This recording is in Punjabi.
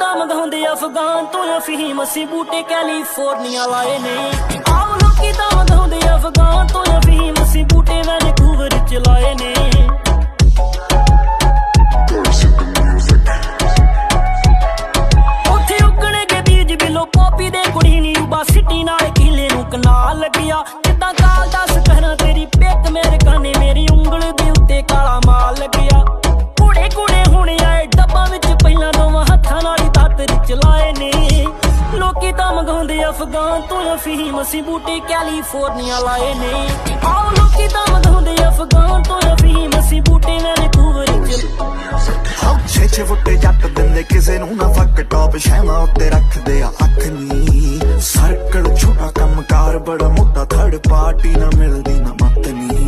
ਤਾਂ ਮੰਗਾਉਂਦੇ ਅਫਗਾਨ ਤੋਂ ਅਫੀਮ, ਅਸੀਂ ਬੂਟੇ ਕੈਲੀਫੋਰਨੀਆ ਲਾਏ ਨੇ। ਆਓ ਲੋਕੀ ਤਾਂ ਮੰਗਾਉਂਦੇ ਅਫਗਾਨ ਤੋਂ ਅਫੀਮ, ਅਸੀਂ ਬੂਟੇ ਵੈਨਕੂਵਰ ਚ ਲਾਏ ਨੇ। ਉੱਥੇ ਉੱਗਣਗੇ ਬੀਜ ਬਿਲੋ ਪੋਪੀ ਦੇ, ਕੁੜੀ ਨੀ ਯੂਬਾ ਸਿਟੀ ਨਾਲ ਕਿਲੇ ਨੂੰ ਕਨਾਲ ਲੱਗਿਆ। ਕਿੱਦਾਂ ਕਾਲ ਦੱਸ ਕਰਾਂ ਤੇਰੀ ਪਿੱਕ ਮੇਰੇ ਕਾਨੇ, ਮੇਰੀ ਉਂਗਲ ਦੇ ਉੱਤੇ ਕਾਲਾ ਮਾਲ ਲੱਗਿਆ। ਕੁੜੇ ਕੁੜੇ ਹੁਣ ਆਏ ਡੱਬਾਂ ਵਿੱਚ, ਪਹਿਲਾਂ ਦੋਵਾਂ ਹੱਥਾਂ ਨਾਲ ਹੀ ਦਾਤਰ ਚਲਾਏ ਨੇ। ਲੋਕੀ ਤਾਂ ਮੰਗਾਉਂਦੇ ਅਫਗਾਨ ਤੋਂ ਅਫੀਮ, ਅਸੀਂ ਬੂਟੇ ਕੈਲੀਫੋਰਨੀਆ ਲਾਏ ਨੇ। ਆਓ ਲੋਕੀ ਤਾਂ ਮੰਗਾਉਂਦੇ ਅਫਗਾਨ ਤੋਂ ਅਫੀਮ, ਅਸੀਂ ਬੂਟੇ ਵੈਨਕੂਵਰ ਚ। 6 ਫੁੱਟੇ ਜੱਟ ਦਿੰਦੇ ਕਿਸੇ ਨੂੰ ਨਾ ਫੱਕ, ਟੌਪ ਸ਼ਹਿਵਾਂ ਉੱਤੇ ਰੱਖਦੇ ਆ ਅੱਖ ਨੀ। ਸਰਕਲ ਛੋਟਾ ਕੰਮਕਾਰ ਬੜਾ ਮੋਟਾ, ਥਰਡ ਪਾਰਟੀ ਨਾ ਮਿਲਦੀ ਨਾ ਮੱਤ ਨੀ।